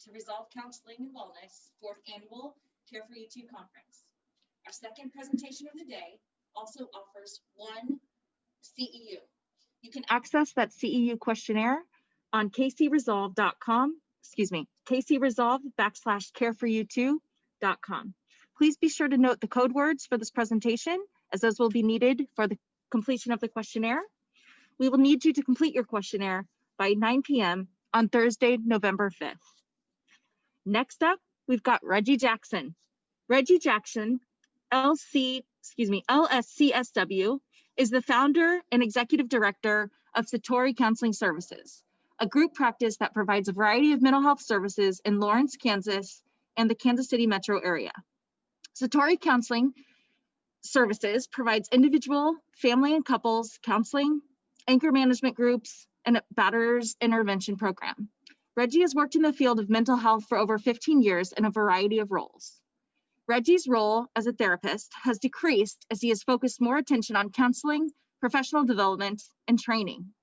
to Resolve Counseling and Wellness 4th Annual CARE4U2 Conference. Our second presentation of the day also offers one CEU. You can access that CEU questionnaire on kcresolve.com, kcresolve.com/care4u2.com. Please be sure to note the code words for this presentation, as those will be needed for the completion of the questionnaire. We will need you to complete your questionnaire by 9 p.m. on Thursday, November 5th. Next up, we've got Reggie Jackson. Reggie Jackson, LSCSW, is the founder and executive director of Satori Counseling Services, a group practice that provides a variety of mental health services in Lawrence, Kansas, and the Kansas City metro area. Satori Counseling Services provides individual, family, and couples counseling, anchor management groups, and a batterers intervention program. Reggie has worked in the field of mental health for over 15 years in a variety of roles. Reggie's role as a therapist has decreased as he has focused more attention on counseling, professional development, and training.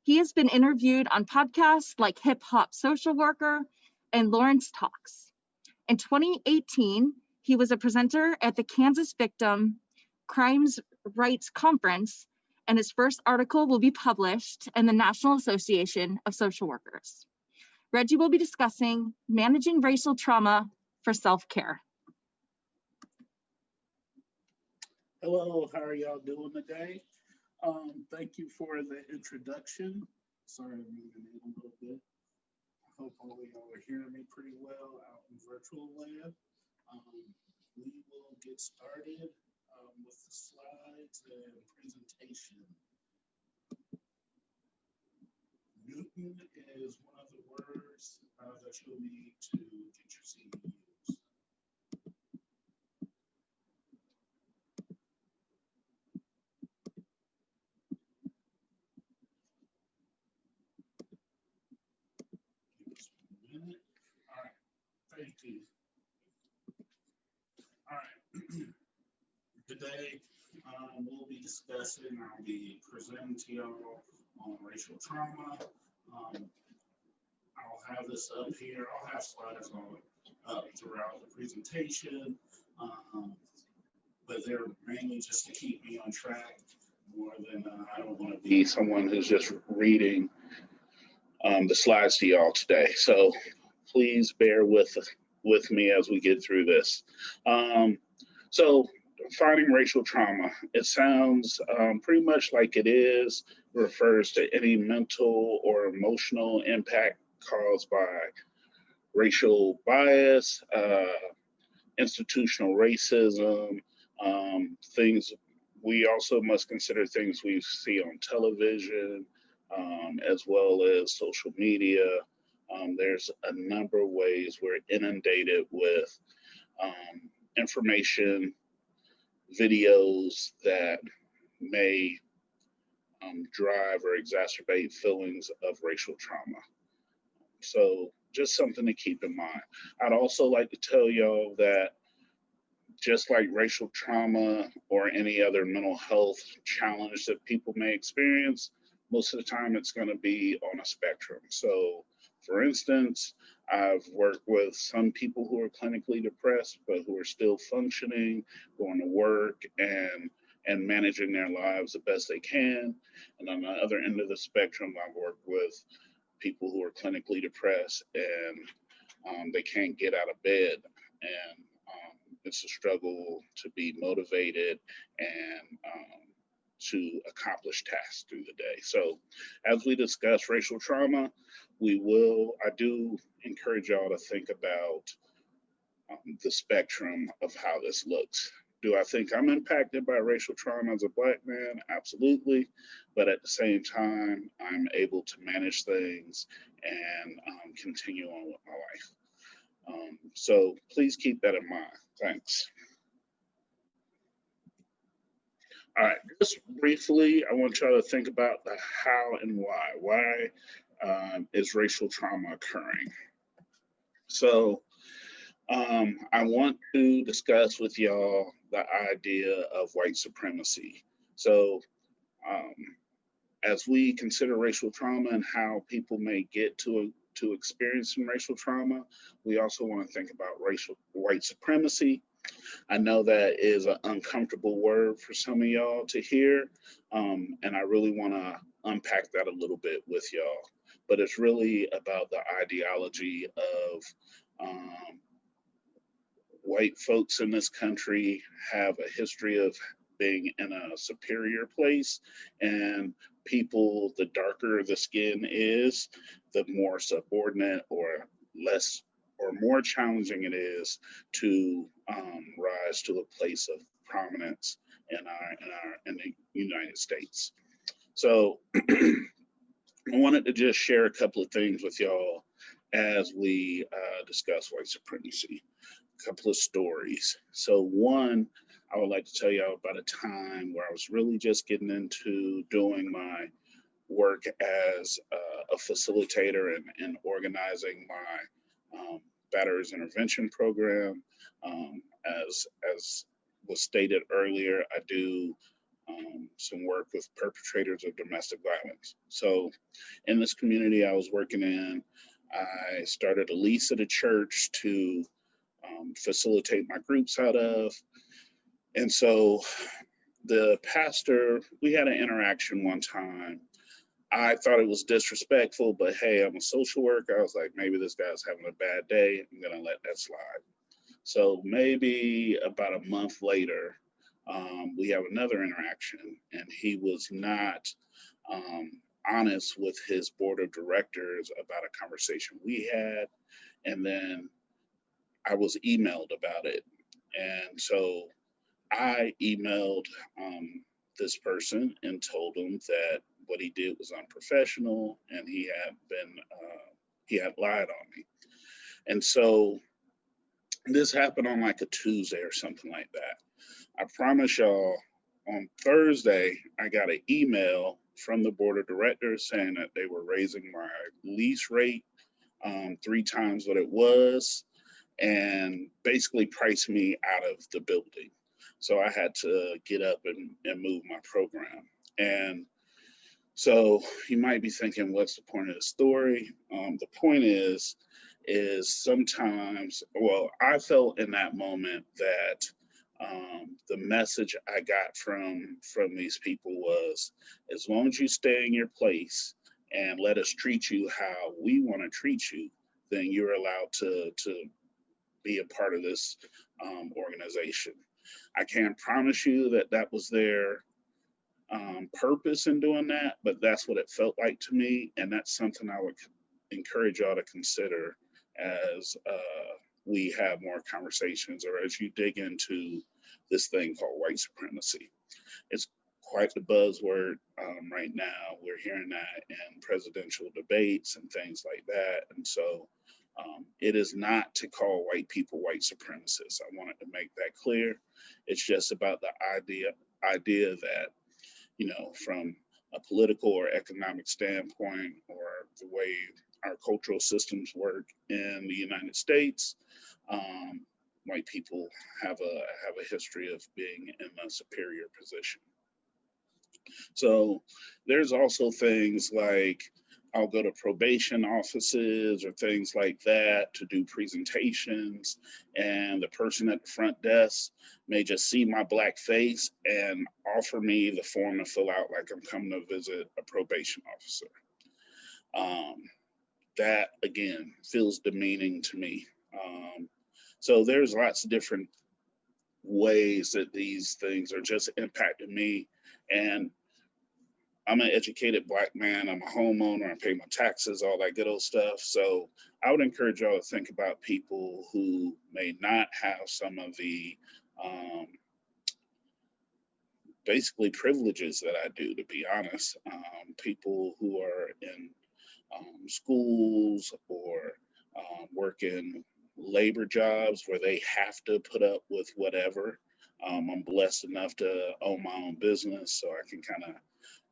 He has been interviewed on podcasts like Hip Hop Social Worker and Lawrence Talks. In 2018, he was a presenter at the Kansas Victim Crimes Rights Conference, and his first article will be published in the National Association of Social Workers. Reggie will be discussing managing racial trauma for self-care. Hello, how are y'all doing today? Thank you for the introduction. Sorry, I'm moving in a little bit. I hope all of y'all are hearing me pretty well out in virtual land. We will get started with the slides and presentation. Newton is one of the words that you'll need to get your CEUs. All right, thank you. All right, today we'll be discussing, I'll be presenting to y'all on racial trauma. I'll have this up here. I'll have slides up throughout the presentation, but they're mainly just to keep me on track more than I don't want to be someone who's just reading the slides to y'all today. So please bear with me as we get through this. So defining racial trauma, it sounds pretty much like it is, refers to any mental or emotional impact caused by racial bias, institutional racism, things. We also must consider things we see on television, as well as social media. There's a number of ways we're inundated with information, videos that may drive or exacerbate feelings of racial trauma. So just something to keep in mind. I'd also like to tell y'all that just like racial trauma or any other mental health challenge that people may experience, most of the time it's going to be on a spectrum. So for instance, I've worked with some people who are clinically depressed, but who are still functioning, going to work and managing their lives the best they can. And on the other end of the spectrum, I've worked with people who are clinically depressed and they can't get out of bed. And it's a struggle to be motivated and to accomplish tasks through the day. So as we discuss racial trauma, I do encourage y'all to think about the spectrum of how this looks. Do I think I'm impacted by racial trauma as a Black man? Absolutely. But at the same time, I'm able to manage things and continue on with my life. So please keep that in mind. Thanks. All right, just briefly, I want y'all to think about the how and why. Why is racial trauma occurring? So I want to discuss with y'all the idea of white supremacy. So as we consider racial trauma and how people may get to to experiencing racial trauma. We also want to think about white supremacy. I know that is an uncomfortable word for some of y'all to hear, and I really want to unpack that a little bit with y'all. But it's really about the ideology of white folks in this country have a history of being in a superior place, and people, the darker the skin is, the more subordinate or less or more challenging it is to rise to a place of prominence in the United States. So I wanted to just share a couple of things with y'all as we discuss white supremacy. A couple of stories. So one, I would like to tell y'all about a time where I was really just getting into doing my work as a facilitator and organizing my batterers intervention program. As was stated earlier, I do some work with perpetrators of domestic violence. So in this community I was working in, I started a lease at a church to facilitate my groups out of. And so the pastor, we had an interaction one time. I thought it was disrespectful, but hey, I'm a social worker. I was like, maybe this guy's having a bad day. I'm gonna let that slide. So maybe about a month later, we have another interaction, and he was not honest with his board of directors about a conversation we had. And then I was emailed about it. And so I emailed this person and told him that what he did was unprofessional, and he had lied on me. And so this happened on like a Tuesday or something like that. I promise y'all, on Thursday, I got an email from the board of directors saying that they were raising my lease rate 3 times what it was, and basically priced me out of the building. So I had to get up and move my program. And so you might be thinking, what's the point of the story? The point is sometimes, well, I felt in that moment that the message I got from these people was, as long as you stay in your place and let us treat you how we want to treat you, then you're allowed to be a part of this organization. I can't promise you that that was their purpose in doing that, but that's what it felt like to me, and that's something I would encourage y'all to consider as we have more conversations, or as you dig into this thing called white supremacy. It's quite the buzzword right now. We're hearing that in presidential debates and things like that, and so it is not to call white people white supremacists. I wanted to make that clear. It's just about the idea that, you know, from a political or economic standpoint, or the way our cultural systems work in the United States, white people have a history of being in a superior position. So there's also things like, I'll go to probation offices or things like that to do presentations, and the person at the front desk may just see my Black face and offer me the form to fill out like I'm coming to visit a probation officer. That, again, feels demeaning to me. So there's lots of different ways that these things are just impacting me. And I'm an educated Black man, I'm a homeowner, I pay my taxes, all that good old stuff. So I would encourage y'all to think about people who may not have some of the basically privileges that I do, to be honest. People who are in schools or working labor jobs where they have to put up with whatever. I'm blessed enough to own my own business, so I can kind of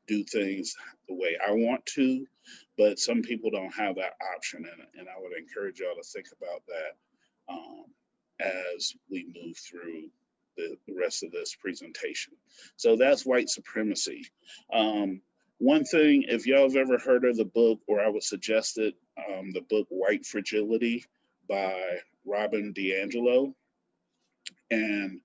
do things the way I want to, but some people don't have that option, and I would encourage y'all to think about that as we move through the rest of this presentation. So that's white supremacy. One thing, if y'all have ever heard of the book, or I would suggest it, the book White Fragility by Robin DiAngelo. And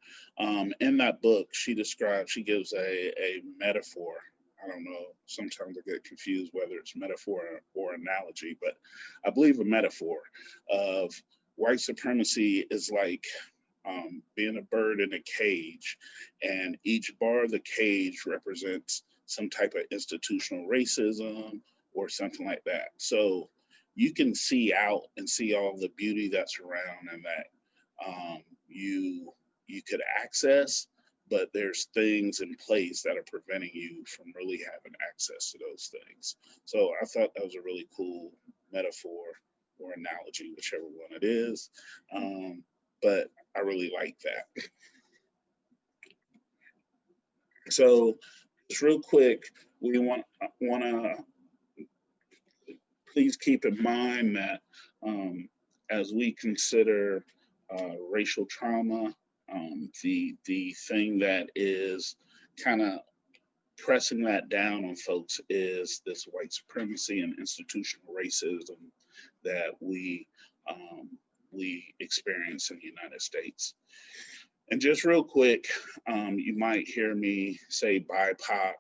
in that book, she gives a metaphor. I don't know, sometimes I get confused whether it's metaphor or analogy, but I believe a metaphor of white supremacy is like being a bird in a cage, and each bar of the cage represents some type of institutional racism or something like that. So you can see out and see all the beauty that's around and that you could access, but there's things in place that are preventing you from really having access to those things. So I thought that was a really cool metaphor or analogy, whichever one it is. But I really like that. So just real quick, we want to please keep in mind that as we consider racial trauma, the thing that is kind of pressing that down on folks is this white supremacy and institutional racism that we experience in the United States. And just real quick, you might hear me say BIPOC.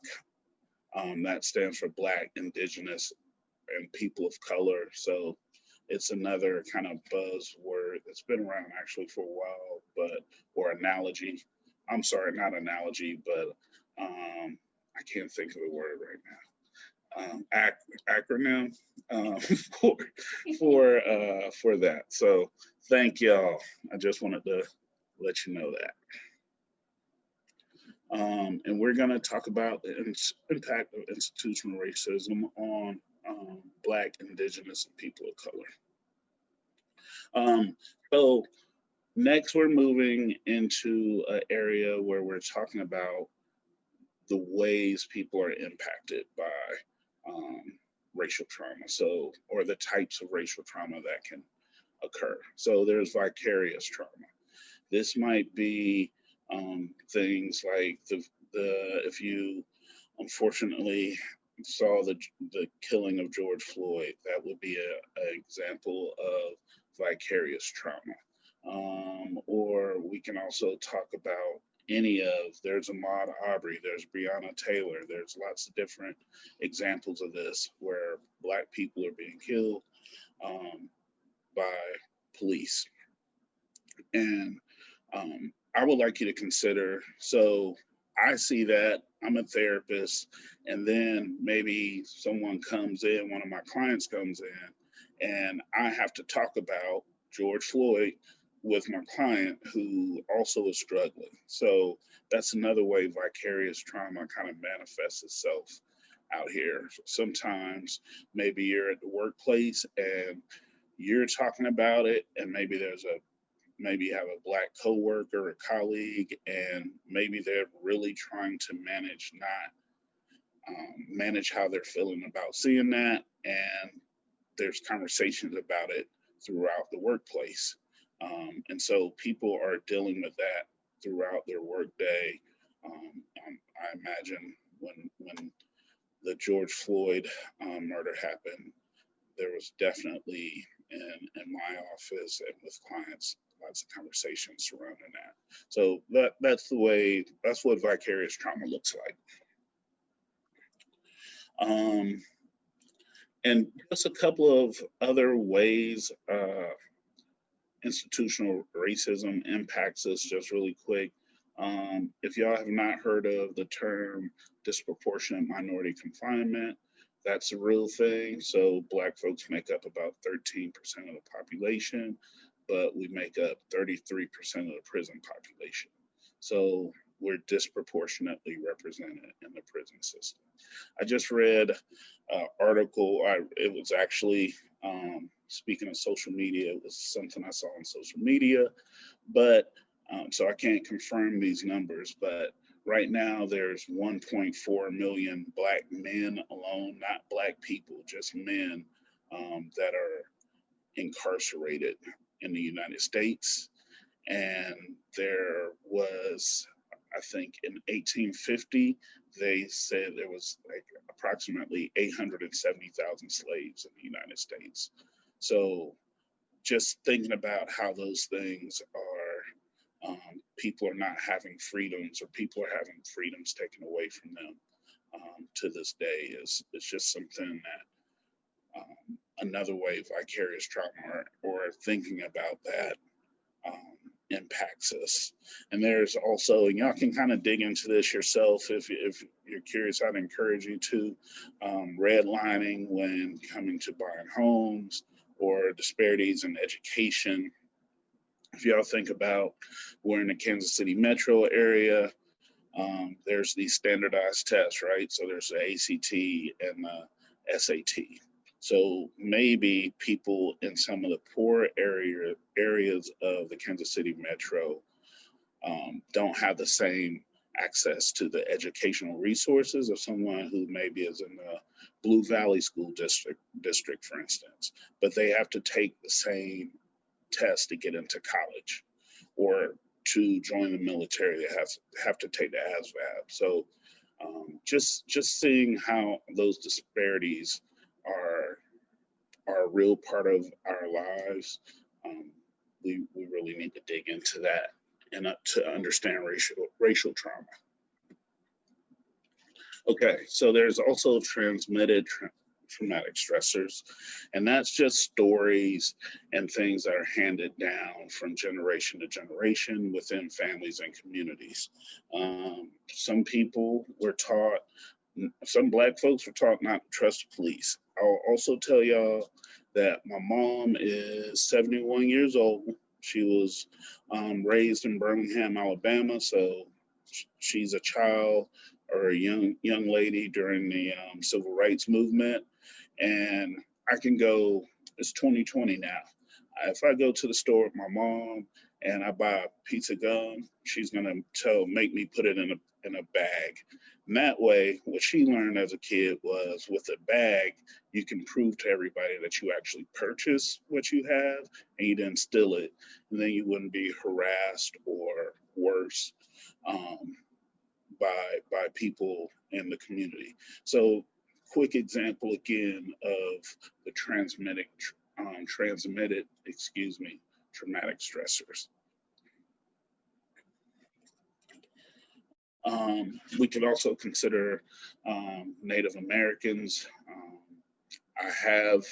That stands for Black, Indigenous, and People of Color. So it's another kind of buzzword that's been around actually for a while, or analogy. I'm sorry, not analogy, but I can't think of the word right now. Acronym for that. So thank y'all. I just wanted to let you know that. And we're going to talk about the impact of institutional racism on Black, Indigenous, and people of color. So next, we're moving into an area where we're talking about the ways people are impacted by racial trauma, or the types of racial trauma that can occur. So there's vicarious trauma. This might be things like if you unfortunately saw the killing of George Floyd, that would be an example of vicarious trauma. Or we can also talk about there's Ahmaud Arbery, there's Breonna Taylor, there's lots of different examples of this where Black people are being killed by police. And I would like you to consider, so I see that, I'm a therapist, and then maybe someone comes in, one of my clients comes in, and I have to talk about George Floyd with my client who also is struggling. So that's another way vicarious trauma kind of manifests itself out here. Sometimes maybe you're at the workplace and you're talking about it, and maybe maybe you have a Black coworker or colleague, and maybe they're really trying to manage how they're feeling about seeing that, and there's conversations about it throughout the workplace. And so people are dealing with that throughout their workday. I imagine when the George Floyd murder happened, there was definitely in my office and with clients, lots of conversations surrounding that. So that's what vicarious trauma looks like. And just a couple of other ways institutional racism impacts us, just really quick. If y'all have not heard of the term disproportionate minority confinement, that's a real thing. So Black folks make up about 13% of the population, but we make up 33% of the prison population. So we're disproportionately represented in the prison system. I just read an article, it was actually, speaking of social media, it was something I saw on social media, but so I can't confirm these numbers, but right now there's 1.4 million Black men alone, not Black people, just men that are incarcerated in the United States. And there was, I think in 1850, they said there was like approximately 870,000 slaves in the United States. So just thinking about how those things are, people are not having freedoms, or people are having freedoms taken away from them to this day is just something that another way vicarious trauma, or thinking about that, impacts us. And there's also, and y'all can kind of dig into this yourself if you're curious. I'd encourage you to, redlining when coming to buying homes, or disparities in education. If y'all think about, we're in the Kansas City metro area, there's these standardized tests, right? So there's the ACT and the SAT. So maybe people in some of the poor areas of the Kansas City metro don't have the same access to the educational resources of someone who maybe is in the Blue Valley School District, for instance, but they have to take the same test to get into college, or to join the military, they have to take the ASVAB. So just seeing how those disparities are a real part of our lives, we really need to dig into that, and to understand racial trauma. Okay, so there's also transmitted traumatic stressors, and that's just stories and things that are handed down from generation to generation within families and communities. Some people were taught, some Black folks were taught not to trust the police. I'll also tell y'all that my mom is 71 years old. She was raised in Birmingham, Alabama, so she's a child, or a young lady during the civil rights movement. And I can go, it's 2020 now. If I go to the store with my mom and I buy a piece of gum, she's gonna make me put it in a bag. And that way, what she learned as a kid was, with a bag, you can prove to everybody that you actually purchased what you have and you didn't steal it. And then you wouldn't be harassed, or worse, by people in the community. So, quick example again of the transmitted traumatic stressors. We could also consider Native Americans. I have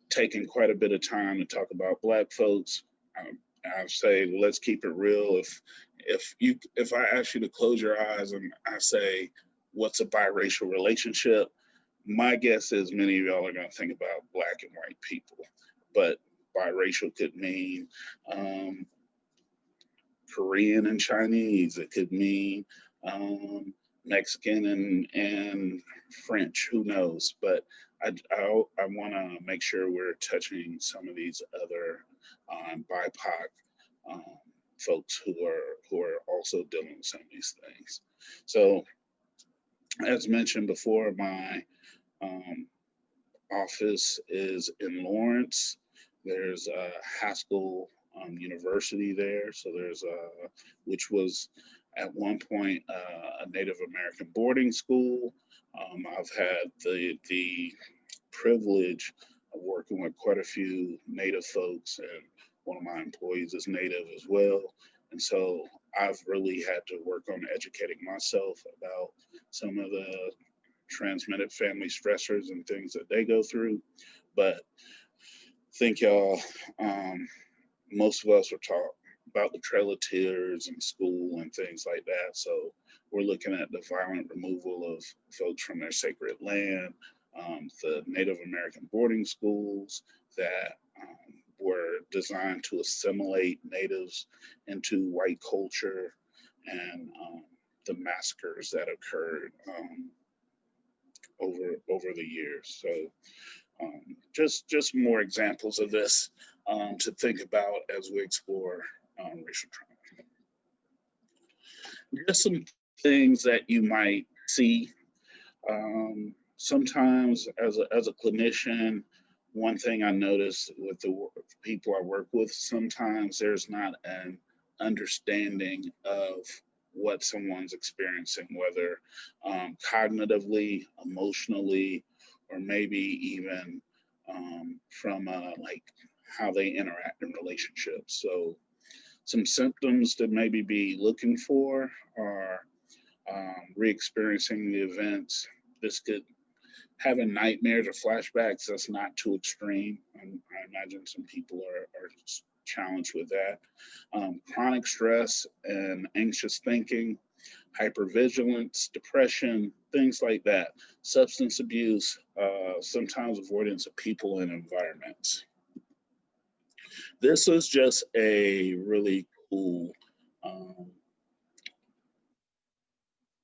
taken quite a bit of time to talk about Black folks. I say, let's keep it real. If I ask you to close your eyes and I say, what's a biracial relationship? My guess is many of y'all are going to think about Black and white people, but biracial could mean Korean and Chinese. It could mean Mexican and French. Who knows? But I want to make sure we're touching some of these other BIPOC folks who are also dealing with some of these things. So, as mentioned before, my office is in Lawrence. There's a Haskell University there. So there's which was at one point a Native American boarding school. I've had the privilege of working with quite a few Native folks, and one of my employees is Native as well. And so I've really had to work on educating myself about some of the transmitted family stressors and things that they go through. But I think y'all, most of us were taught about the Trail of Tears in school and things like that. So we're looking at the violent removal of folks from their sacred land, the Native American boarding schools that were designed to assimilate natives into white culture, and the massacres that occurred over the years. So just more examples of this to think about as we explore racial trauma. Just some things that you might see. Sometimes as a clinician, one thing I notice with the people I work with, sometimes there's not an understanding of what someone's experiencing, whether cognitively, emotionally, or maybe even from like how they interact in relationships. So some symptoms to maybe be looking for are re-experiencing the events. This could having nightmares or flashbacks. That's not too extreme. I imagine some people are challenged with that. Chronic stress and anxious thinking, hypervigilance, depression, things like that. Substance abuse, sometimes avoidance of people and environments. This was just a really cool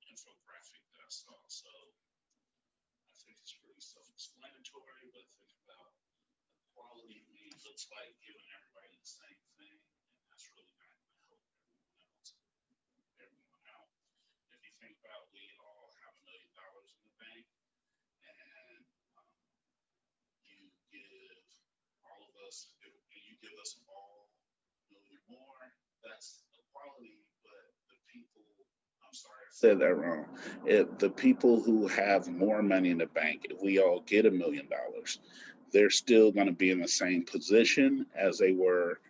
infographic that I saw. So I think it's pretty self-explanatory, but think about quality means looks like giving everybody the same thing, and that's really not going to help everyone out. If you think about, we all have $1 million in the bank, and you give all of us, and you give us all a million more. That's equality, but the people, I'm sorry, I said that wrong. If the people who have more money in the bank, if we all get $1 million, they're still going to be in the same position as they were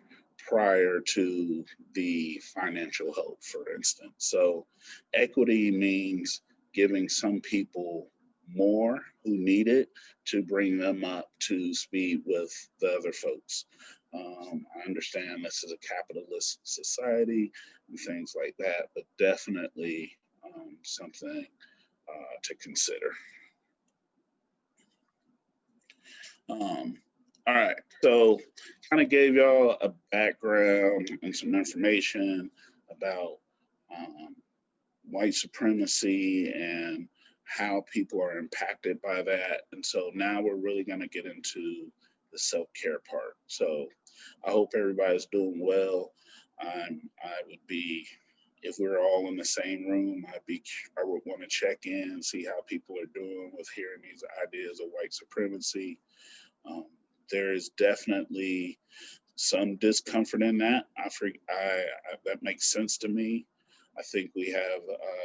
prior to the financial help, for instance. So equity means giving some people more who need it to bring them up to speed with the other folks. I understand this is a capitalist society and things like that, but definitely something to consider. Um, all right, so kind of gave y'all a background and some information about um, white supremacy and how people are impacted by that. And so now we're really going to get into the self-care part. So I hope everybody's doing well. I would be, if we were all in the same room, I would want to check in, see how people are doing with hearing these ideas of white supremacy. Um, there is definitely some discomfort in that. That makes sense to me. I think we have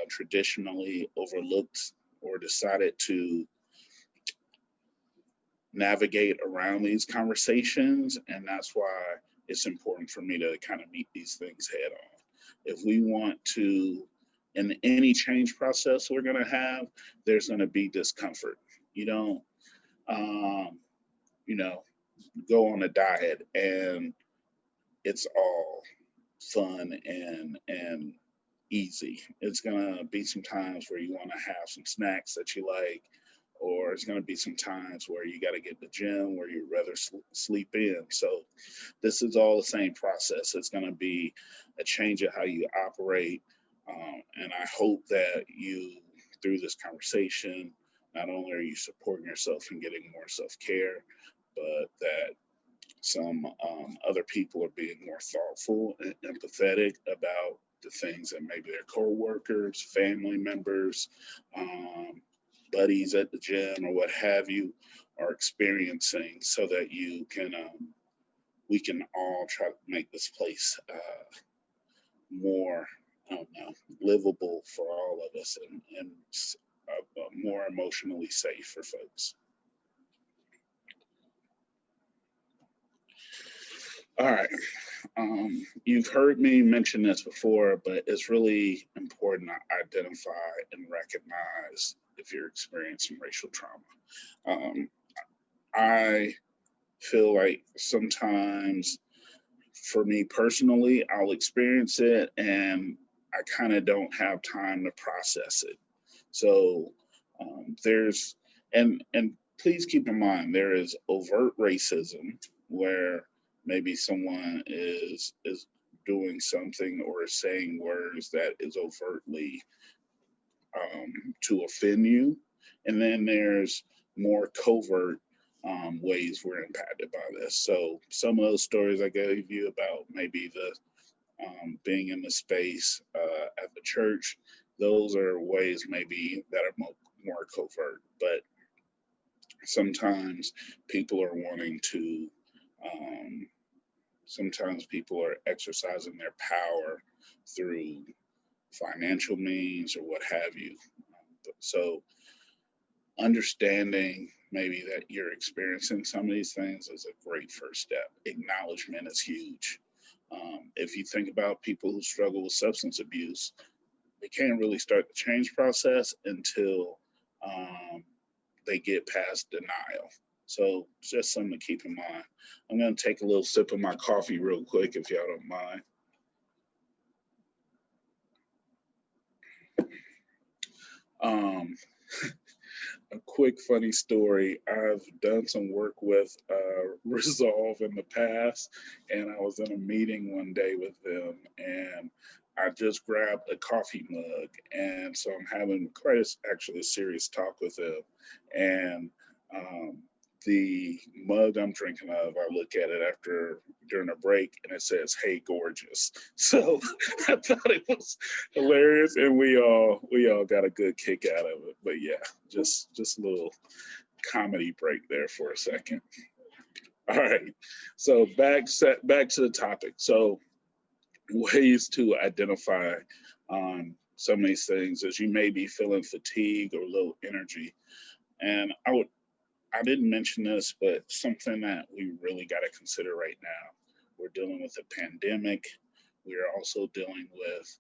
traditionally overlooked or decided to navigate around these conversations, and that's why it's important for me to kind of meet these things head on. If we want to, in any change process we're going to have, there's going to be discomfort. You don't, um, you know, go on a diet and it's all fun and easy. It's gonna be some times where you want to have some snacks that you like, or it's gonna be some times where you got to get to the gym where you'd rather sleep in. So this is all the same process. It's gonna be a change of how you operate, and I hope that you, through this conversation, not only are you supporting yourself and getting more self-care, but that some other people are being more thoughtful and empathetic about the things that maybe their co-workers, family members, um, buddies at the gym, or what have you, are experiencing, so that we can all try to make this place more, I don't know, livable for all of us, and more emotionally safe for folks. All right. You've heard me mention this before, but it's really important to identify and recognize if you're experiencing racial trauma. Um, I feel like sometimes, for me personally, I'll experience it and I kind of don't have time to process it. So there's, and please keep in mind, there is overt racism where maybe someone is doing something or saying words that is overtly to offend you, and then there's more covert ways we're impacted by this. So some of those stories I gave you about maybe the being in the space at the church, those are ways maybe that are more covert. But sometimes people are wanting to, um, sometimes people are exercising their power through financial means or what have you. So understanding maybe that you're experiencing some of these things is a great first step. Acknowledgement is huge. If you think about people who struggle with substance abuse, they can't really start the change process until they get past denial. So just something to keep in mind. I'm going to take a little sip of my coffee real quick if y'all don't mind. A quick funny story. I've done some work with Resolve in the past, and I was in a meeting one day with them, and I just grabbed a coffee mug, and so I'm having quite actually a serious talk with them, and the mug I'm drinking out of, I look at it during a break, and it says, "Hey, gorgeous." So I thought it was hilarious, and we all got a good kick out of it. But yeah, just a little comedy break there for a second. All right, so back to the topic. So ways to identify some of these things is you may be feeling fatigue or low energy, and I didn't mention this, but something that we really got to consider right now. We're dealing with a pandemic. We are also dealing with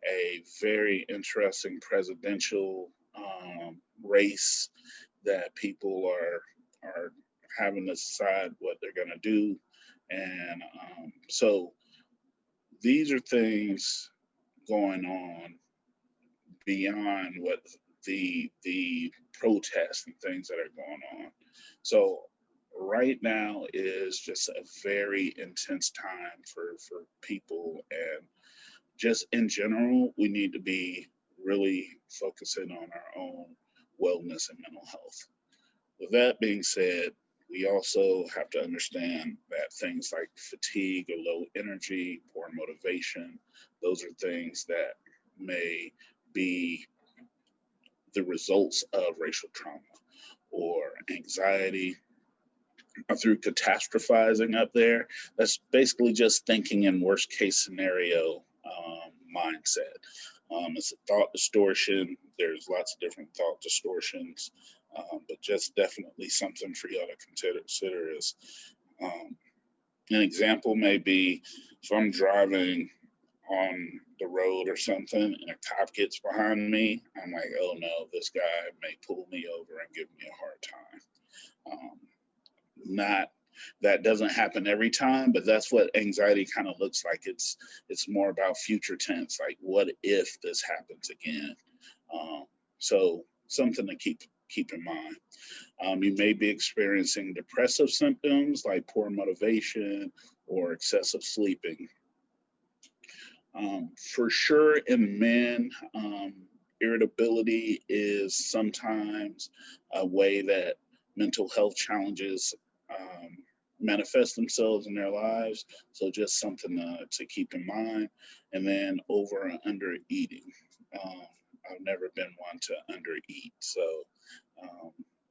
a very interesting presidential race that people are having to decide what they're going to do, and so these are things going on beyond what the protests and things that are going on. So right now is just a very intense time for people, and just in general, we need to be really focusing on our own wellness and mental health. With that being said, we also have to understand that things like fatigue or low energy, poor motivation, those are things that may be the results of racial trauma or anxiety. Through catastrophizing up there, that's basically just thinking in worst case scenario mindset. It's a thought distortion. There's lots of different thought distortions, but just definitely something for y'all to consider is an example may be if I'm driving on the road or something and a cop gets behind me, I'm like, oh no, this guy may pull me over and give me a hard time. Not that doesn't happen every time, but that's what anxiety kind of looks like. It's more about future tense, like what if this happens again. So something to keep in mind. You may be experiencing depressive symptoms like poor motivation or excessive sleeping. For sure, in men, irritability is sometimes a way that mental health challenges manifest themselves in their lives. So just something to keep in mind. And then over and under eating. I've never been one to undereat. So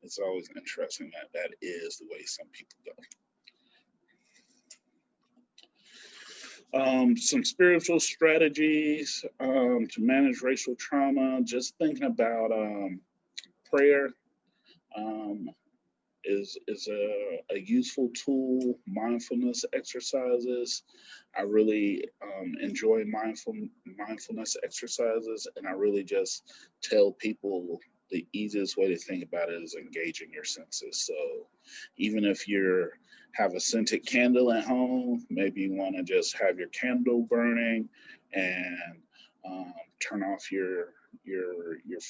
it's always interesting that is the way some people go. Some spiritual strategies to manage racial trauma, just thinking about prayer. Is a useful tool. Mindfulness exercises. I really enjoy mindfulness exercises, and I really just tell people the easiest way to think about it is engaging your senses. So even if you have a scented candle at home, maybe you want to just have your candle burning and turn off your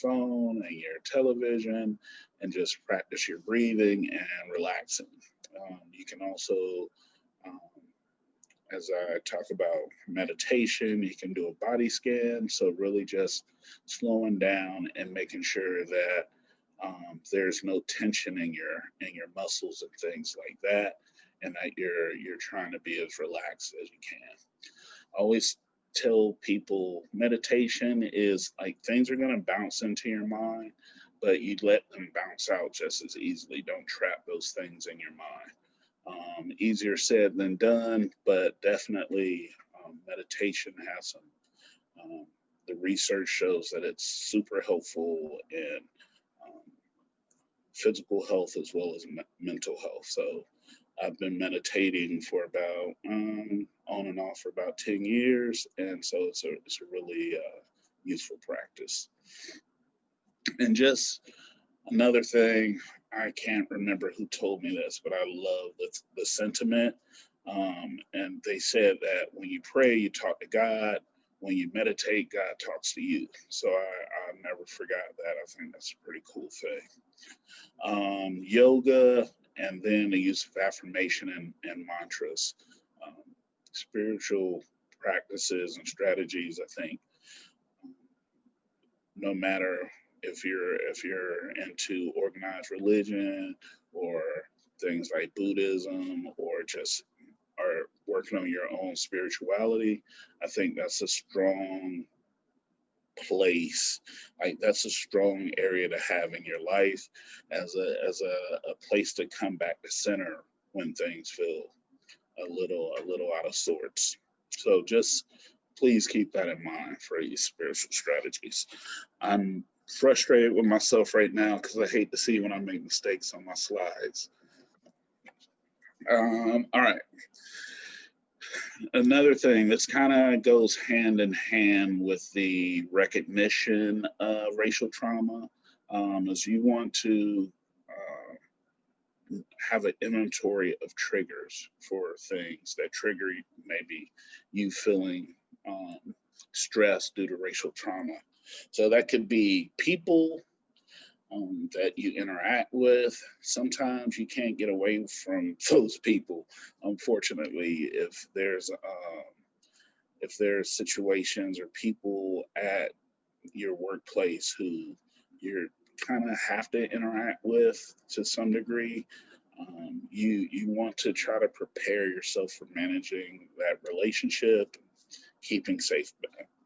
phone and your television and just practice your breathing and relaxing. You can also, as I talk about meditation, you can do a body scan. So really just slowing down and making sure that there's no tension in your muscles and things like that, and that you're trying to be as relaxed as you can. Always tell people meditation is like things are going to bounce into your mind, but you let them bounce out just as easily. Don't trap those things in your mind. Easier said than done, but definitely meditation has some the research shows that it's super helpful in physical health as well as mental health. So I've been meditating for about on and off for about 10 years, and so it's a really useful practice. And just another thing, I can't remember who told me this, but I love the sentiment. And they said that when you pray, you talk to God. When you meditate, God talks to you. So I never forgot that. I think that's a pretty cool thing. Yoga, and then the use of affirmation and mantras, spiritual practices and strategies. I think no matter if you're into organized religion or things like Buddhism, or just are working on your own spirituality, I think that's a strong place. Like, that's a strong area to have in your life as a place to come back to center when things feel a little out of sorts. So just please keep that in mind for these spiritual strategies. I'm frustrated with myself right now because I hate to see when I make mistakes on my slides. All right. Another thing that's kind of goes hand in hand with the recognition of racial trauma is you want to have an inventory of triggers for things that trigger maybe you feeling stress due to racial trauma. So that could be people that you interact with. Sometimes you can't get away from those people, unfortunately. If there's situations or people at your workplace who you're kind of have to interact with to some degree, you want to try to prepare yourself for managing that relationship, keeping safe,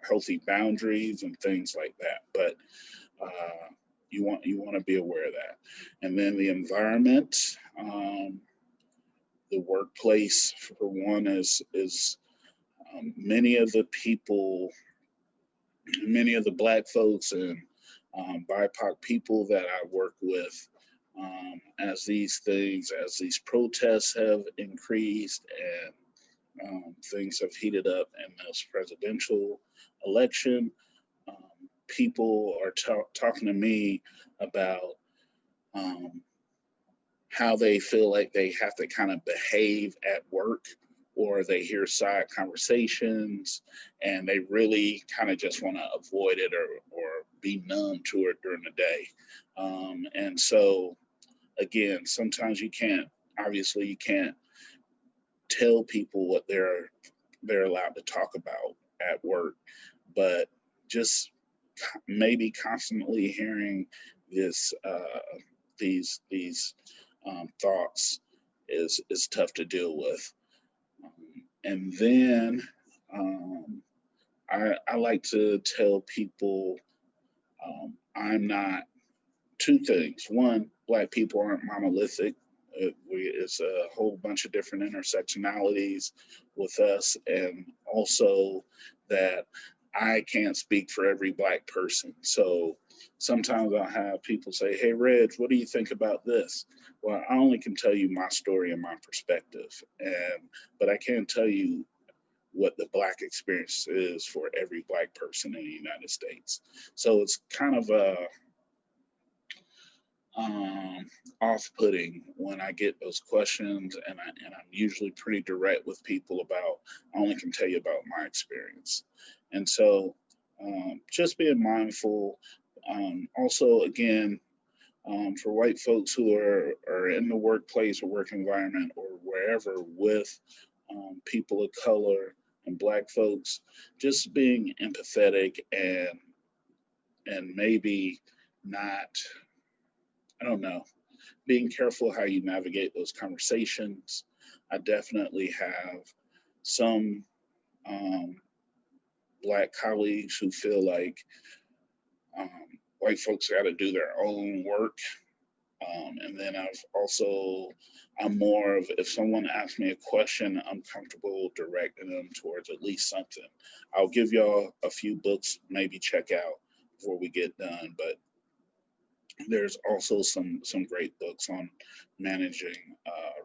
healthy boundaries and things like that. But you want to be aware of that. And then the environment, the workplace, for one, is many of the Black folks and BIPOC people that I work with, as these protests have increased and things have heated up in this presidential election, people are talking to me about how they feel like they have to kind of behave at work, or they hear side conversations and they really kind of just want to avoid it or be numb to it during the day. And so, again, sometimes you can't tell people what they're allowed to talk about at work, but just maybe constantly hearing these thoughts is tough to deal with. And then I like to tell people I'm not two things. One, Black people aren't monolithic. It's a whole bunch of different intersectionalities with us, and also that I can't speak for every Black person. So sometimes I'll have people say, "Hey, Reg, what do you think about this?" Well, I only can tell you my story and my perspective, but I can't tell you what the Black experience is for every Black person in the United States. So it's kind of off-putting when I get those questions, and I'm usually pretty direct with people about, I only can tell you about my experience. And so just being mindful. Also, again, for white folks who are in the workplace or work environment or wherever with people of color and Black folks, just being empathetic and maybe not, I don't know, being careful how you navigate those conversations. I definitely have some Black colleagues who feel like white folks got to do their own work And then I'm more of, if someone asks me a question, I'm comfortable directing them towards at least something. I'll give y'all a few books, maybe check out before we get done, but there's also some great books on managing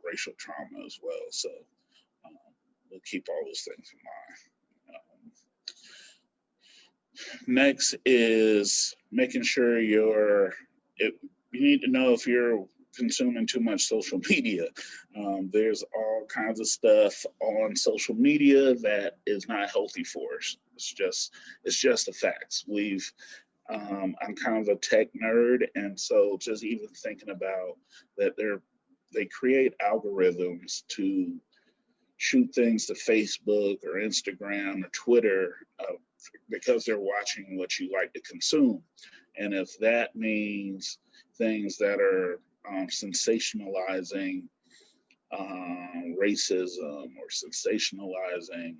racial trauma as well. So we'll keep all those things in mind. Next is making sure you need to know if you're consuming too much social media. There's all kinds of stuff on social media that is not healthy for us. It's just the facts. I'm kind of a tech nerd, and so just even thinking about that, they create algorithms to shoot things to Facebook or Instagram or Twitter because they're watching what you like to consume. And if that means things that are sensationalizing racism or sensationalizing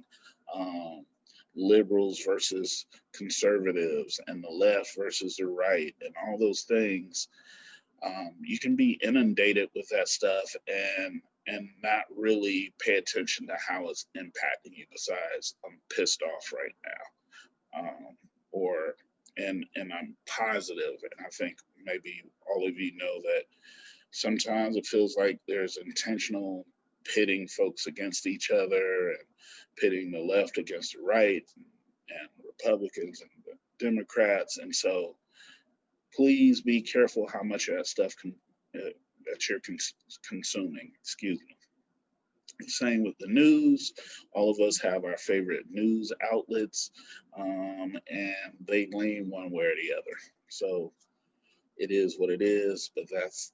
liberals versus conservatives and the left versus the right and all those things, you can be inundated with that stuff and not really pay attention to how it's impacting you. Besides, I'm pissed off right now, and I'm positive, and I think maybe all of you know that sometimes it feels like there's intentional pitting folks against each other and pitting the left against the right and Republicans and the Democrats. And so please be careful how much of that stuff that you're consuming. Excuse me. Same with the news. All of us have our favorite news outlets, and they lean one way or the other. So it is what it is, but that's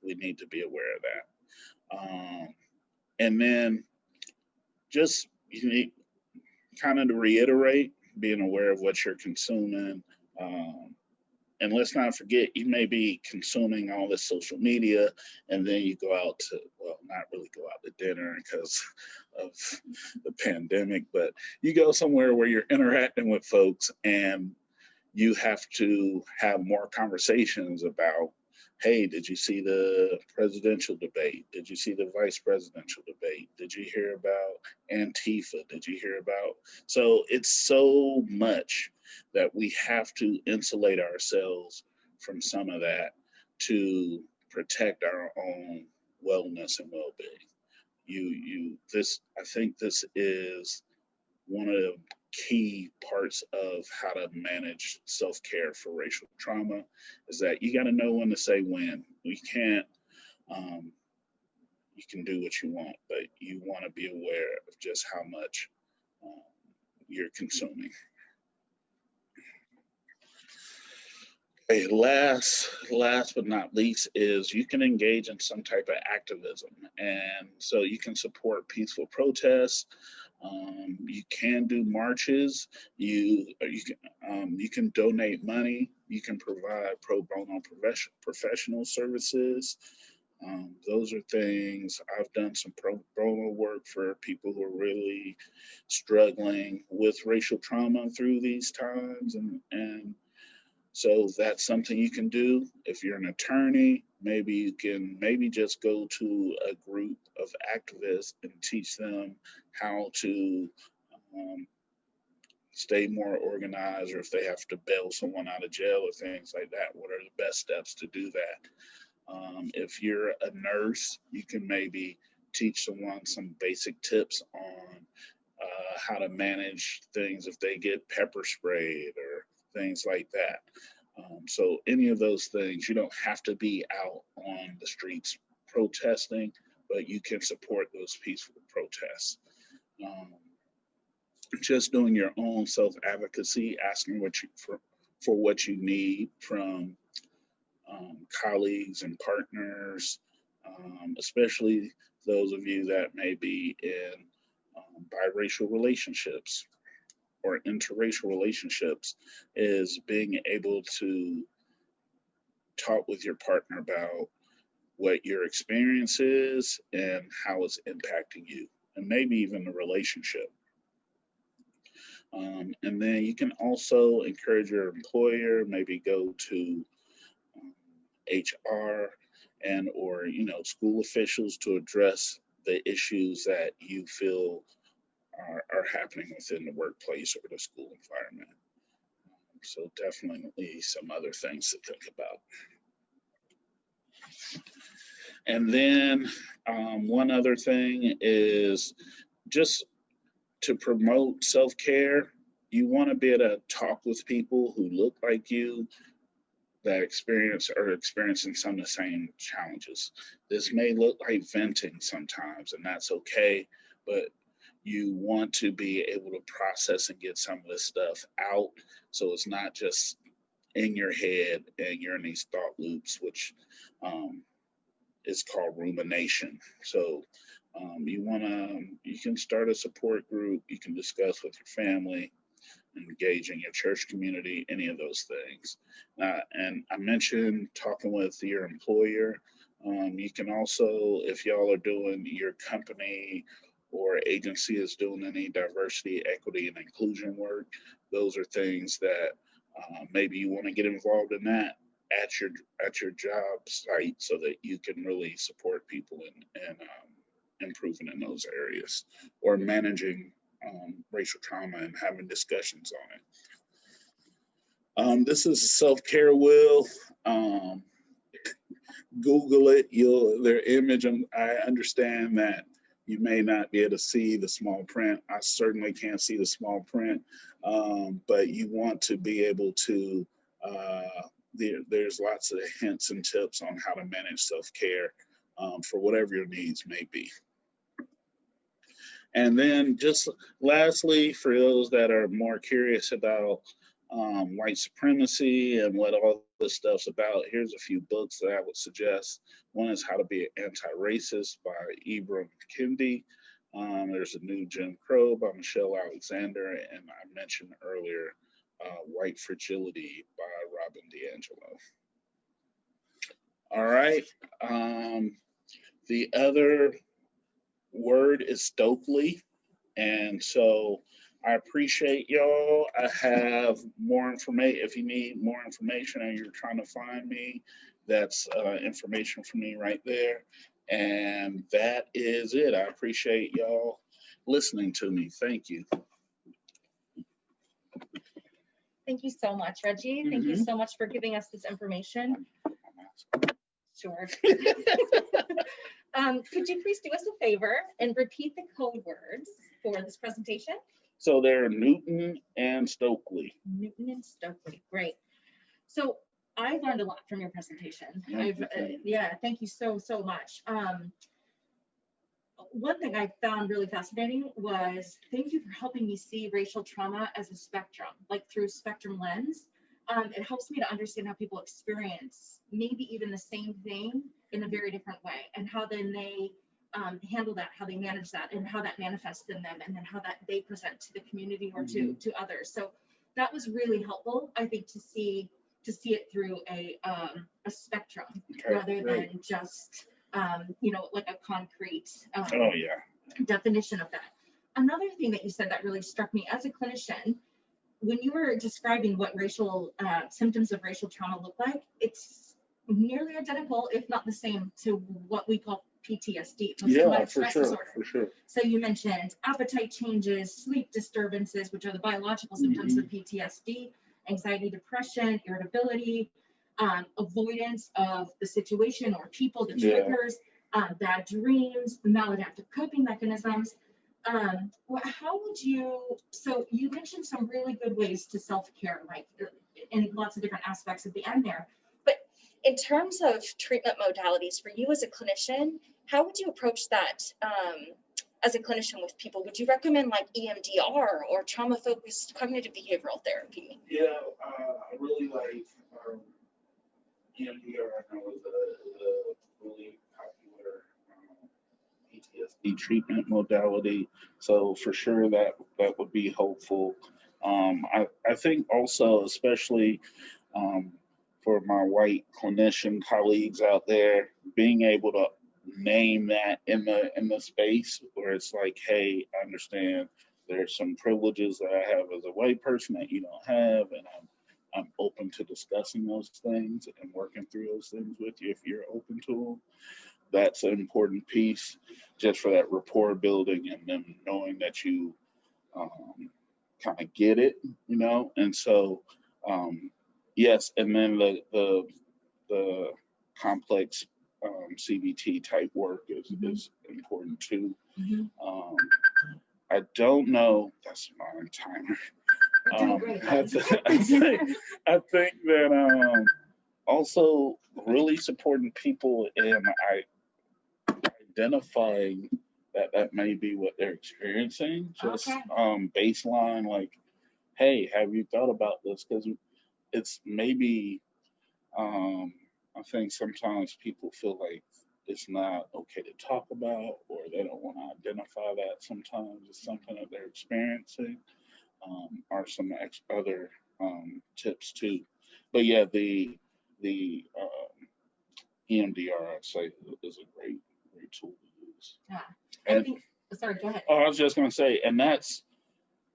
we need to be aware of that. And then just you need kind of to reiterate, being aware of what you're consuming. And let's not forget, you may be consuming all this social media and then you go out to, well, not really go out to dinner because of the pandemic, but you go somewhere where you're interacting with folks and you have to have more conversations about, hey, did you see the presidential debate? Did you see the vice presidential debate? Did you hear about Antifa? Did you hear about? So it's so much that we have to insulate ourselves from some of that to protect our own wellness and well-being. I think this is one of the key parts of how to manage self-care for racial trauma, is that you got to know when to say when. You can't, you can do what you want, but you want to be aware of just how much you're consuming. Okay, last but not least is you can engage in some type of activism, and so you can support peaceful protests. You can do marches. You can donate money. You can provide pro bono professional services. Those are things. I've done some pro bono work for people who are really struggling with racial trauma through these times, and so that's something you can do. If you're an attorney, maybe you can just go to a group of activists and teach them how to stay more organized, or if they have to bail someone out of jail or things like that, what are the best steps to do that? If you're a nurse, you can maybe teach someone some basic tips on how to manage things if they get pepper sprayed or things like that. So any of those things, you don't have to be out on the streets protesting, but you can support those peaceful protests. Just doing your own self-advocacy, asking for what you need from colleagues and partners, especially those of you that may be in biracial relationships or interracial relationships, is being able to talk with your partner about what your experience is and how it's impacting you, and maybe even the relationship. And then you can also encourage your employer, maybe go to HR and or school officials to address the issues that you feel are happening within the workplace or the school environment. So definitely some other things to think about. And then one other thing is just to promote self-care. You want to be able to talk with people who look like you, that are experiencing some of the same challenges. This may look like venting sometimes, and that's okay, but you want to be able to process and get some of this stuff out, so it's not just in your head and you're in these thought loops, which is called rumination. So you can start a support group, you can discuss with your family, engage in your church community, any of those things. And I mentioned talking with your employer. You can also, if y'all are doing, your company or agency is doing any diversity, equity, and inclusion work, those are things that maybe you want to get involved in that at your job site, so that you can really support people and improving in those areas, or managing racial trauma and having discussions on it. This is a self-care wheel. Google it. Their image. I understand that you may not be able to see the small print. I certainly can't see the small print, but you want to be able to. There's lots of hints and tips on how to manage self-care for whatever your needs may be. And then just lastly, for those that are more curious about white supremacy and what all this stuff's about, here's a few books that I would suggest. One is How to Be an Anti-Racist by Ibram Kendi. There's a new Jim Crow by Michelle Alexander, and I mentioned earlier White Fragility by Robin DiAngelo. All right. The other word is Stokely. And so I appreciate y'all. I have more information. If you need more information and you're trying to find me, that's information from me right there. And that is it. I appreciate y'all listening to me. Thank you. Thank you so much, Reggie. Mm-hmm. Thank you so much for giving us this information. Sure. Could you please do us a favor and repeat the code words for this presentation? So they're Newton and Stokely. Newton and Stokely, great. So I learned a lot from your presentation. Yeah, thank you so much. One thing I found really fascinating was, thank you for helping me see racial trauma as a spectrum, like through spectrum lens. It helps me to understand how people experience maybe even the same thing in a very different way, and how then they handle that, how they manage that, and how that manifests in them, and then how that they present to the community or to others. So that was really helpful, I think, to see it through a spectrum, rather than just like a concrete definition of that. Another thing that you said that really struck me as a clinician, when you were describing what racial symptoms of racial trauma look like, it's nearly identical, if not the same, to what we call PTSD, post-traumatic stress disorder. For sure. So you mentioned appetite changes, sleep disturbances, which are the biological symptoms of PTSD, anxiety, depression, irritability, avoidance of the situation or people, the triggers, bad dreams, maladaptive coping mechanisms. How would you, so you mentioned some really good ways to self-care, like in lots of different aspects at the end there, but in terms of treatment modalities for you as a clinician, how would you approach that as a clinician with people? Would you recommend like EMDR or trauma-focused cognitive behavioral therapy? Yeah, I really like EMDR. I know is a really popular PTSD treatment modality. So for sure that would be helpful. I think also, especially for my white clinician colleagues out there, being able to name that in the space where it's like, hey, I understand there's some privileges that I have as a white person that you don't have, and I'm open to discussing those things and working through those things with you if you're open to them. That's an important piece just for that rapport building and them knowing that you kind of get it, you know. And so yes, and then the complex CBT type work is important too. I don't know, that's my timer. I think that also really supporting people in identifying that may be what they're experiencing. Just baseline, like, hey, have you thought about this? Because it's maybe I think sometimes people feel like it's not okay to talk about, or they don't want to identify that. Sometimes it's something that they're experiencing. Or some other tips too. But yeah, the EMDR, I'd say, is a great tool to use. Yeah. And, Sorry, go ahead. Oh, I was just gonna say, and that's,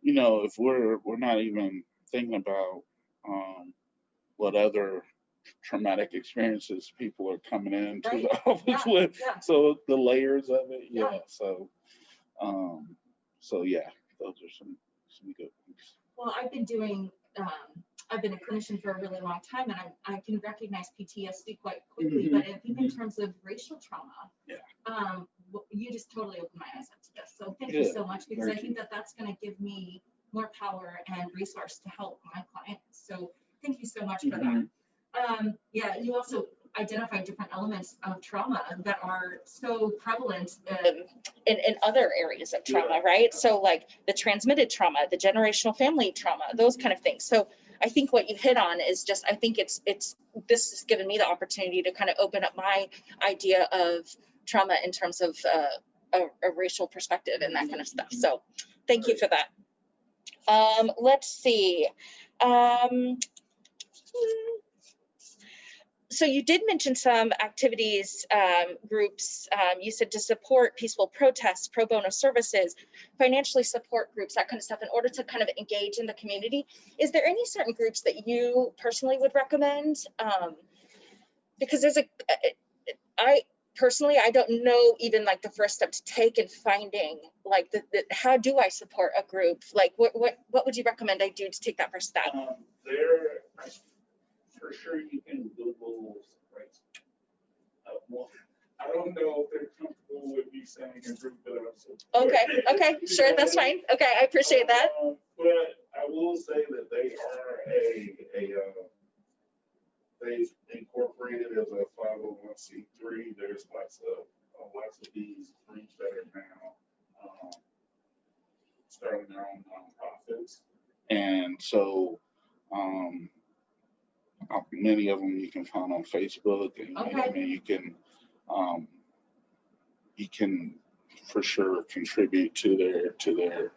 you know, if we're not even thinking about what other traumatic experiences people are coming into the office with, so the layers of it, So, so yeah, those are some good ones. Well, I've been a clinician for a really long time, and I can recognize PTSD quite quickly. But I think in terms of racial trauma, you just totally opened my eyes up to this. So thank you so much, because I think that's going to give me more power and resource to help my clients. So thank you so much for that. You also identify different elements of trauma that are so prevalent in other areas of trauma, right? So like the transmitted trauma, the generational family trauma, those kind of things. So I think what you hit on is just, I think this has given me the opportunity to kind of open up my idea of trauma in terms of a racial perspective and that kind of stuff. So thank you for that. Let's see. So you did mention some activities, groups, you said to support peaceful protests, pro bono services, financially support groups, that kind of stuff, in order to kind of engage in the community. Is there any certain groups that you personally would recommend? Because I personally don't know even like the first step to take in finding like how do I support a group? Like what would you recommend I do to take that first step? For sure, you can Google, right? Well, I don't know if they're comfortable with me saying a group that I'm supporting. Okay, sure, that's fine. Okay, I appreciate that. But I will say that they are they've incorporated as a 501c3. There's lots of these groups that are now starting their own nonprofits, and so. Many of them you can find on Facebook, and I mean, you can for sure contribute to their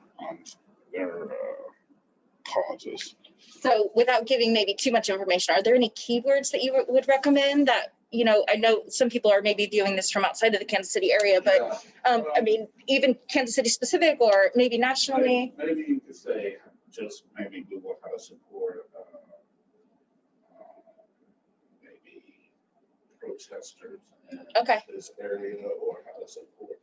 causes. So, without giving maybe too much information, are there any keywords that you would recommend that, you know, I know some people are maybe viewing this from outside of the Kansas City area, but I mean, even Kansas City specific or maybe nationally? Maybe you could say just maybe Google how to support protesters in this area, or how to support.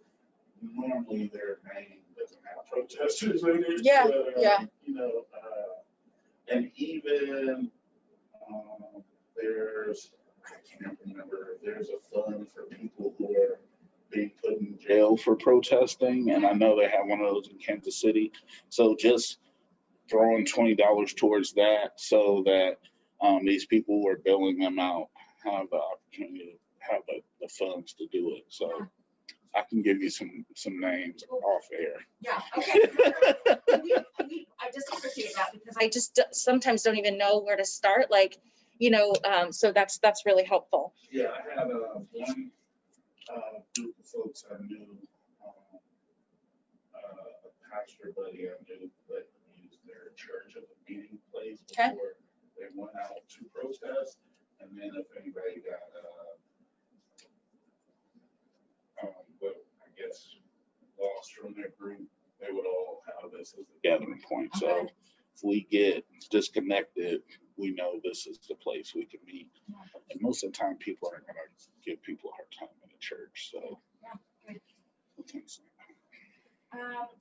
Normally their name doesn't have protesters in it. You know, and even there's, I can't remember, there's a fund for people who are being put in jail for protesting, and I know they have one of those in Kansas City. So just throwing $20 towards that, so that these people who are bailing them out have the opportunity to have the funds to do it. So I can give you some names off air. Yeah, okay. I just appreciate that, because I just sometimes don't even know where to start. Like, you know, so that's really helpful. Yeah, I had one group of folks I knew, a pastor buddy I knew, that used their church as a meeting place before they went out to protest. And then if anybody got, but I guess lost from their group, they would all have this as a gathering point. So if we get disconnected, we know this is the place we can meet. And most of the time, people aren't going to give people a hard time in a church. So, Good.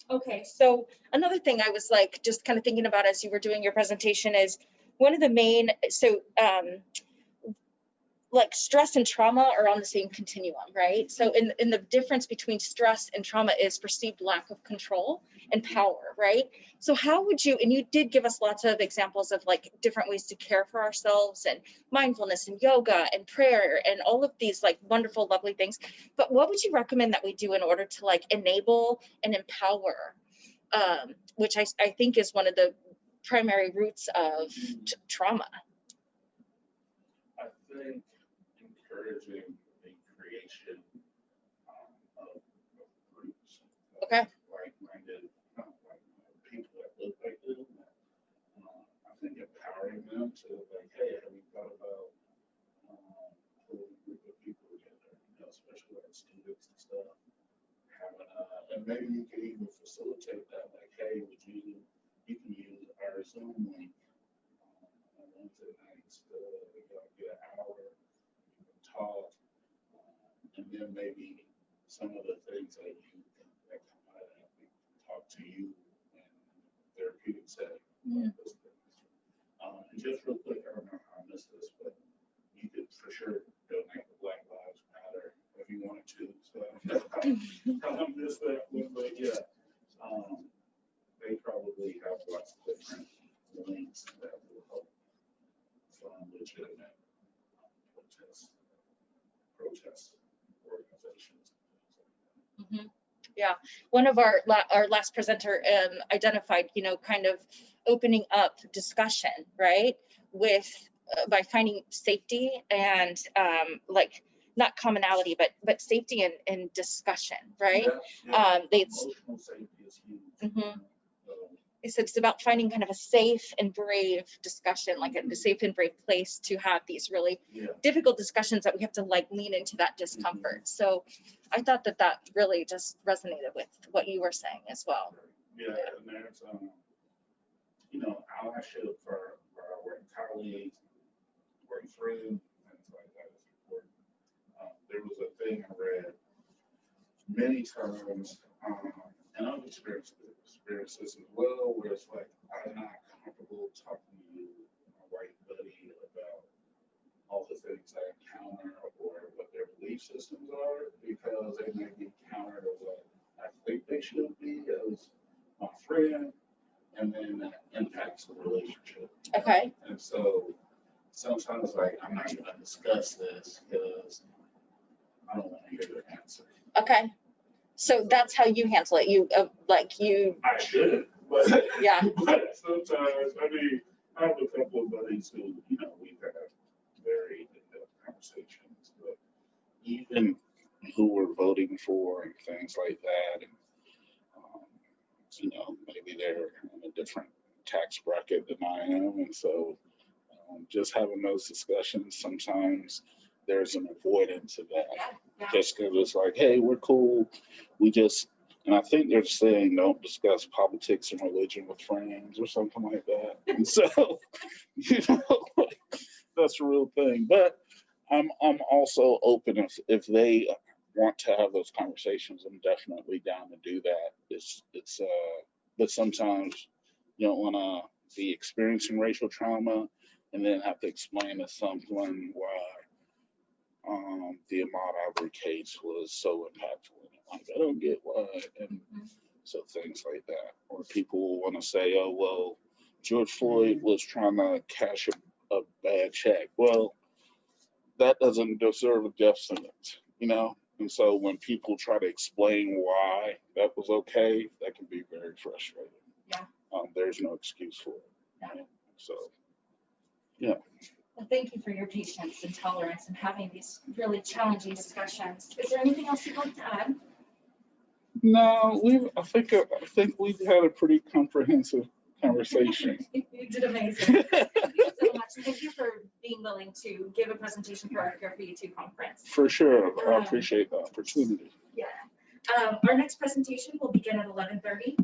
Okay, so another thing I was like just kind of thinking about as you were doing your presentation is one of the main, like stress and trauma are on the same continuum, right? So in the difference between stress and trauma is perceived lack of control and power, right? So how would you, and you did give us lots of examples of like different ways to care for ourselves and mindfulness and yoga and prayer and all of these like wonderful, lovely things. But what would you recommend that we do in order to like enable and empower, which I think is one of the primary roots of trauma? I think encouraging the creation of groups. Okay. Like-minded people that look like them. I think empowering them to like, hey, have you thought about pulling a group of people together, especially like students and stuff. And maybe you can even facilitate that, like, hey, you can use our Zoom link on Wednesday nights to get an hour, you can talk, and then maybe some of the things that come out of that, we can talk to you in therapeutic setting. And just real quick, I don't know how I missed this, but you could for sure donate to Black Lives Matter if you wanted to. So I missed that one, but yeah, they probably have lots of different links that will help fund legitimate protest organizations. Yeah, one of our last presenter identified, kind of opening up discussion, right, with by finding safety and like not commonality, but safety and discussion, right? Emotional safety is huge. It's about finding kind of a safe and brave discussion, like a safe and brave place to have these really difficult discussions that we have to like lean into that discomfort. So I thought that really just resonated with what you were saying as well. Yeah, and there's, allyship for our work colleagues, work friends, things like that is important. There was a thing I read many times, and I've experienced this as well, where it's like, I'm not comfortable talking to you, my white buddy, about all the things I encounter or what their belief systems are, because they may be counter to what I think they should be as my friend, and then that impacts the relationship. Okay. And so sometimes, like, I'm not going to discuss this because I don't want to hear their answer. Okay. So that's how you handle it. I should, but yeah. But sometimes, I have a couple of buddies who, we've had very in-depth conversations, but even who we're voting for and things like that, and maybe they're in a different tax bracket than I am, and so just having those discussions, sometimes there's an avoidance of that. Just because it's like, hey, we're cool. And I think they're saying don't discuss politics and religion with friends or something like that. And so, that's a real thing. But I'm also open if they want to have those conversations. I'm definitely down to do that. But sometimes you don't want to be experiencing racial trauma and then have to explain to someone why the Ahmaud Arbery case was so impactful. Like, I don't get why. And so things like that. Or people want to say, oh, well, George Floyd was trying to cash a bad check. Well, that doesn't deserve a death sentence, And so when people try to explain why that was okay, that can be very frustrating. Yeah. There's no excuse for it. Yeah. So, yeah. Well, thank you for your patience and tolerance and having these really challenging discussions. Is there anything else you'd like to add? No, I think we've had a pretty comprehensive conversation. You did amazing. Thank you so much. Thank you for being willing to give a presentation for our CARE4U2 conference. For sure. I appreciate the opportunity. Yeah. Our next presentation will begin at 11:30.